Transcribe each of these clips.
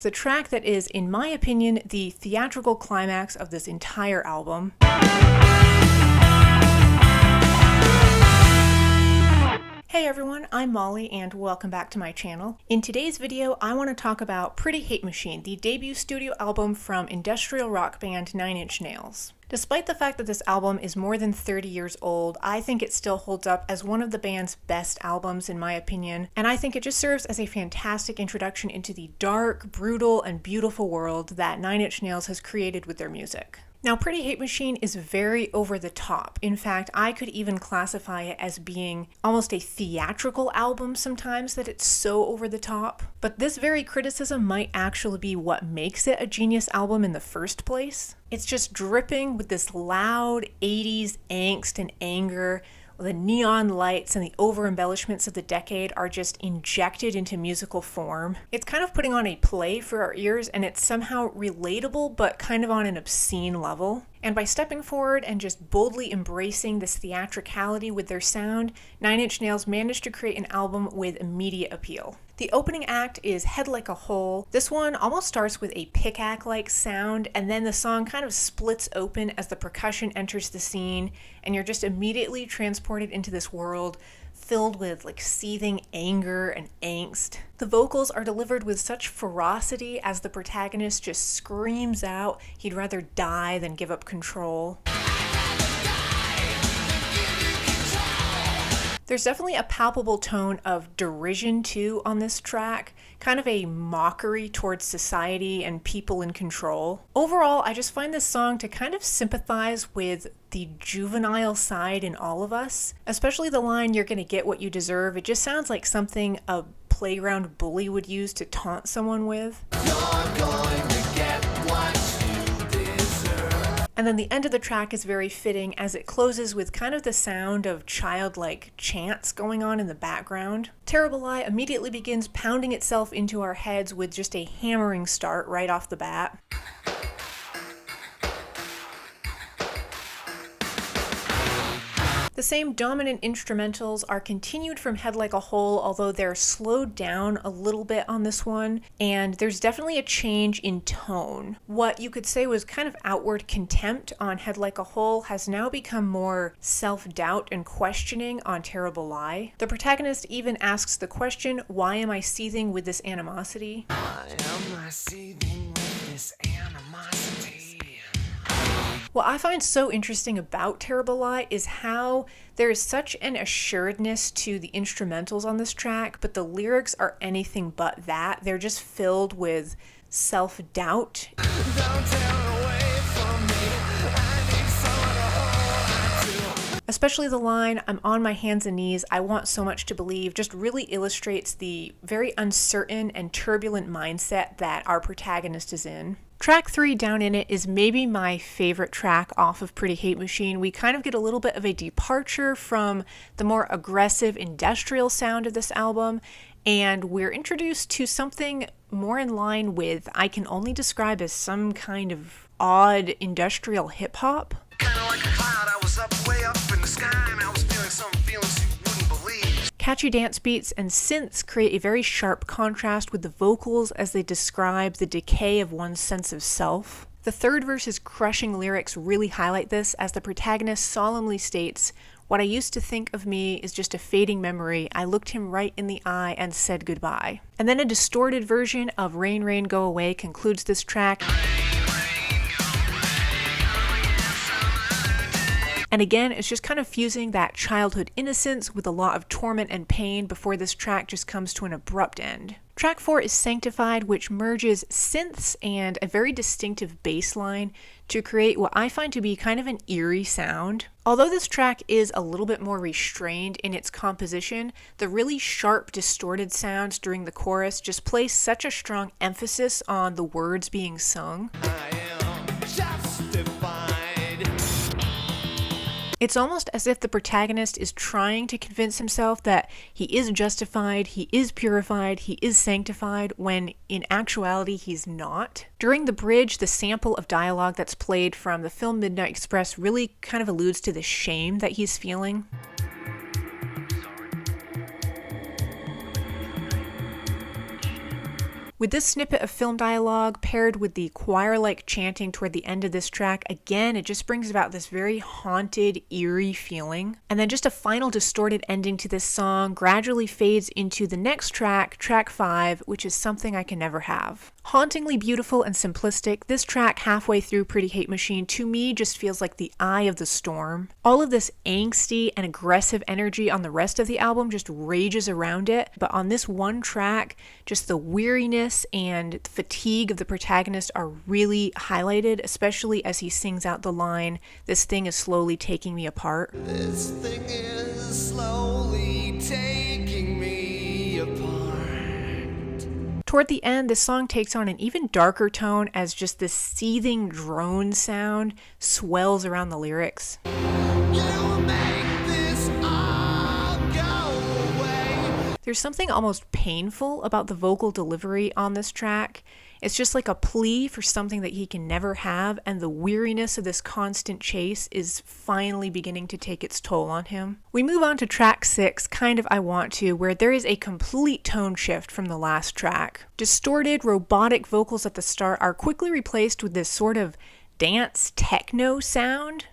The track that is, in my opinion, the theatrical climax of this entire album. Hey everyone, I'm Molly and welcome back to my channel. In today's video, I want to talk about Pretty Hate Machine, the debut studio album from industrial rock band 9 Inch Nails. Despite the fact that this album is more than 30 years old, I think it still holds up as one of the band's best albums in my opinion, and I think it just serves as a fantastic introduction into the dark, brutal, and beautiful world that 9 Inch Nails has created with their music. Now, Pretty Hate Machine is very over the top. In fact, I could even classify it as being almost a theatrical album sometimes, that it's so over the top. But this very criticism might actually be what makes it a genius album in the first place. It's just dripping with this loud 80s angst and anger. The neon lights and the over-embellishments of the decade are just injected into musical form. It's kind of putting on a play for our ears, and it's somehow relatable, but kind of on an obscene level. And by stepping forward and just boldly embracing this theatricality with their sound, 9 Inch Nails managed to create an album with immediate appeal. The opening act is Head Like a Hole. This one almost starts with a pickaxe-like sound, and then the song kind of splits open as the percussion enters the scene, and you're just immediately transported into this world filled with seething anger and angst. The vocals are delivered with such ferocity as the protagonist just screams out he'd rather die than give up control. There's definitely a palpable tone of derision too on this track, kind of a mockery towards society and people in control. Overall, I just find this song to kind of sympathize with the juvenile side in all of us, especially the line, "You're gonna get what you deserve." It just sounds like something a playground bully would use to taunt someone with. You're going to get what you deserve. And then the end of the track is very fitting as it closes with kind of the sound of childlike chants going on in the background. Terrible Lie immediately begins pounding itself into our heads with just a hammering start right off the bat. The same dominant instrumentals are continued from Head Like a Hole, although they're slowed down a little bit on this one, and there's definitely a change in tone. What you could say was kind of outward contempt on Head Like a Hole has now become more self-doubt and questioning on Terrible Lie. The protagonist even asks the question, "Why am I seething with this animosity?" Why am I seething with this animosity? What I find so interesting about Terrible Lie is how there is such an assuredness to the instrumentals on this track, but the lyrics are anything but that. They're just filled with self-doubt. Especially the line, "I'm on my hands and knees, I want so much to believe," just really illustrates the very uncertain and turbulent mindset that our protagonist is in. Track 3, Down In It, is maybe my favorite track off of Pretty Hate Machine. We kind of get a little bit of a departure from the more aggressive industrial sound of this album, and we're introduced to something more in line with, I can only describe as some kind of odd industrial hip-hop. Kinda like a cloud, I was up way up in the sky, and I was feeling some feelings you wouldn't believe. Catchy dance beats and synths create a very sharp contrast with the vocals as they describe the decay of one's sense of self. The third verse's crushing lyrics really highlight this as the protagonist solemnly states, "What I used to think of me is just a fading memory. I looked him right in the eye and said goodbye." And then a distorted version of Rain, Rain, Go Away concludes this track. And again, it's just kind of fusing that childhood innocence with a lot of torment and pain before this track just comes to an abrupt end. Track 4 is Sanctified, which merges synths and a very distinctive bass line to create what I find to be kind of an eerie sound. Although this track is a little bit more restrained in its composition, the really sharp, distorted sounds during the chorus just place such a strong emphasis on the words being sung. It's almost as if the protagonist is trying to convince himself that he is justified, he is purified, he is sanctified, when in actuality he's not. During the bridge, the sample of dialogue that's played from the film Midnight Express really kind of alludes to the shame that he's feeling. With this snippet of film dialogue paired with the choir-like chanting toward the end of this track, again, it just brings about this very haunted, eerie feeling. And then just a final distorted ending to this song gradually fades into the next track, track 5, which is something I can never have. Hauntingly beautiful and simplistic, this track halfway through Pretty Hate Machine to me just feels like the eye of the storm. All of this angsty and aggressive energy on the rest of the album just rages around it, but on this one track, just the weariness and fatigue of the protagonist are really highlighted, especially as he sings out the line, "This thing is slowly taking me apart." This thing is slowly taking me apart. Toward the end, this song takes on an even darker tone as just this seething drone sound swells around the lyrics. You make this all go away. There's something almost painful about the vocal delivery on this track. It's just like a plea for something that he can never have, and the weariness of this constant chase is finally beginning to take its toll on him. We move on to track 6, Kind of I Want To, where there is a complete tone shift from the last track. Distorted, robotic vocals at the start are quickly replaced with this sort of dance techno sound.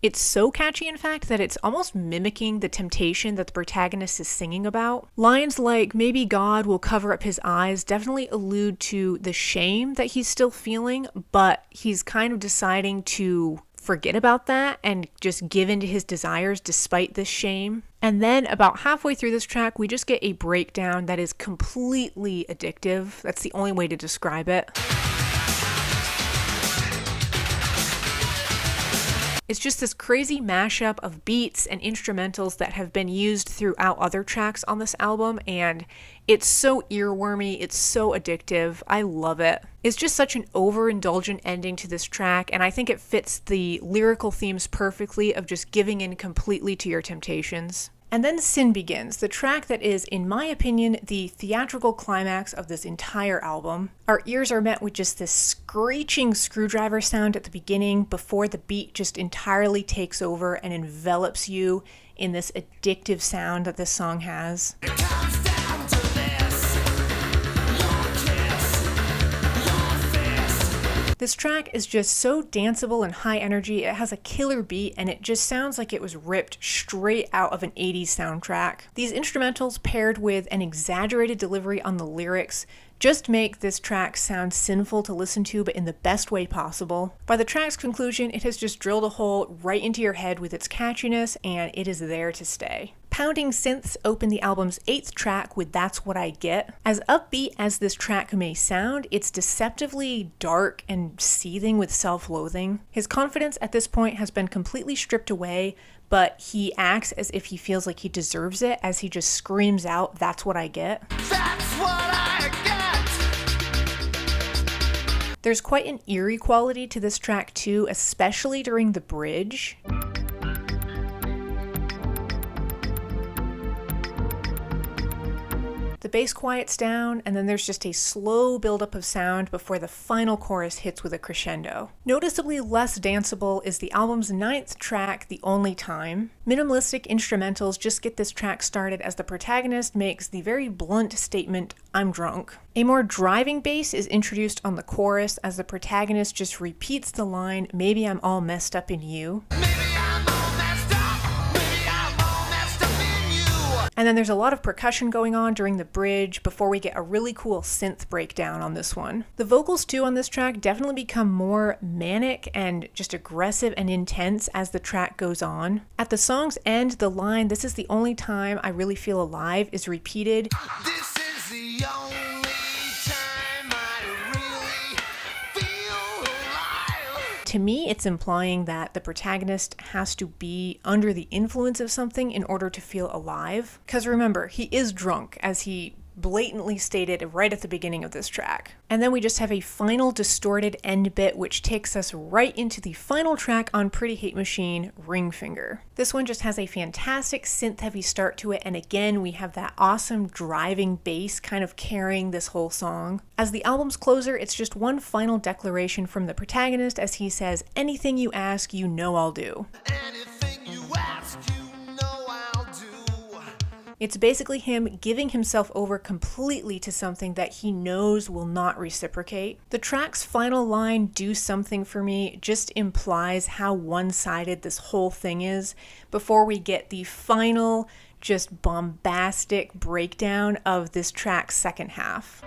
It's so catchy, in fact, that it's almost mimicking the temptation that the protagonist is singing about. Lines like, "Maybe God will cover up his eyes," definitely allude to the shame that he's still feeling, but he's kind of deciding to forget about that and just give in to his desires despite this shame. And then about halfway through this track, we just get a breakdown that is completely addictive. That's the only way to describe it. It's just this crazy mashup of beats and instrumentals that have been used throughout other tracks on this album, and it's so earwormy, it's so addictive. I love it. It's just such an overindulgent ending to this track, and I think it fits the lyrical themes perfectly of just giving in completely to your temptations. And then Sin begins, the track that is, in my opinion, the theatrical climax of this entire album. Our ears are met with just this screeching screwdriver sound at the beginning before the beat just entirely takes over and envelops you in this addictive sound that this song has. This track is just so danceable and high energy. It has a killer beat and it just sounds like it was ripped straight out of an 80s soundtrack. These instrumentals paired with an exaggerated delivery on the lyrics just make this track sound sinful to listen to, but in the best way possible. By the track's conclusion, it has just drilled a hole right into your head with its catchiness, and it is there to stay. Pounding synths open the album's 8th track with That's What I Get. As upbeat as this track may sound, it's deceptively dark and seething with self-loathing. His confidence at this point has been completely stripped away, but he acts as if he feels like he deserves it as he just screams out, "That's what I get." That's what I get. There's quite an eerie quality to this track too, especially during the bridge. The bass quiets down, and then there's just a slow buildup of sound before the final chorus hits with a crescendo. Noticeably less danceable is the album's 9th track, The Only Time. Minimalistic instrumentals just get this track started as the protagonist makes the very blunt statement, "I'm drunk." A more driving bass is introduced on the chorus as the protagonist just repeats the line, "Maybe I'm all messed up in you." And then there's a lot of percussion going on during the bridge before we get a really cool synth breakdown on this one. The vocals too on this track definitely become more manic and just aggressive and intense as the track goes on. At the song's end, the line, "This is the only time I really feel alive," is repeated. This is the only time I really feel alive. To me, it's implying that the protagonist has to be under the influence of something in order to feel alive. Because remember, he is drunk, as he blatantly stated right at the beginning of this track. And then we just have a final distorted end bit which takes us right into the final track on Pretty Hate Machine, Ringfinger. This one just has a fantastic synth-heavy start to it, and again we have that awesome driving bass kind of carrying this whole song. As the album's closer, it's just one final declaration from the protagonist as he says, "Anything you ask, you know I'll do." Anything you ask, you know I'll It's basically him giving himself over completely to something that he knows will not reciprocate. The track's final line, "Do Something For Me," just implies how one-sided this whole thing is before we get the final, just bombastic breakdown of this track's second half.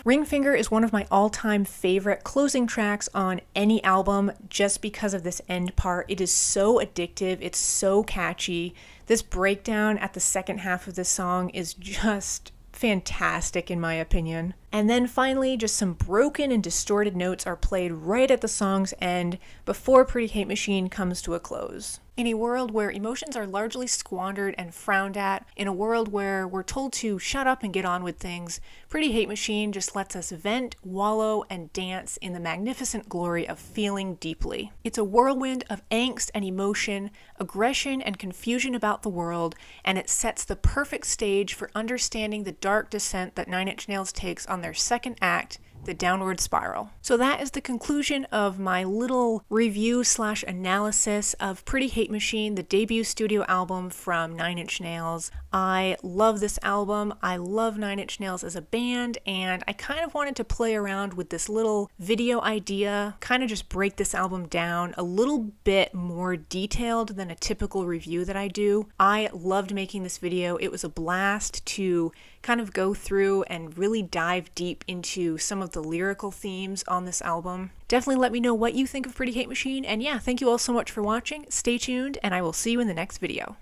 Ringfinger is one of my all-time favorite closing tracks on any album just because of this end part. It is so addictive, it's so catchy. This breakdown at the second half of this song is just fantastic in my opinion. And then finally, just some broken and distorted notes are played right at the song's end before Pretty Hate Machine comes to a close. In a world where emotions are largely squandered and frowned at, in a world where we're told to shut up and get on with things, Pretty Hate Machine just lets us vent, wallow, and dance in the magnificent glory of feeling deeply. It's a whirlwind of angst and emotion, aggression and confusion about the world, and it sets the perfect stage for understanding the dark descent that Nine Inch Nails takes on their second act, The Downward Spiral. So that is the conclusion of my little review/analysis of Pretty Hate Machine, the debut studio album from Nine Inch Nails. I love this album. I love Nine Inch Nails as a band, and I kind of wanted to play around with this little video idea, kind of just break this album down a little bit more detailed than a typical review that I do. I loved making this video. It was a blast to kind of go through and really dive deep into some of the lyrical themes on this album. Definitely let me know what you think of Pretty Hate Machine, and yeah, thank you all so much for watching. Stay tuned, and I will see you in the next video.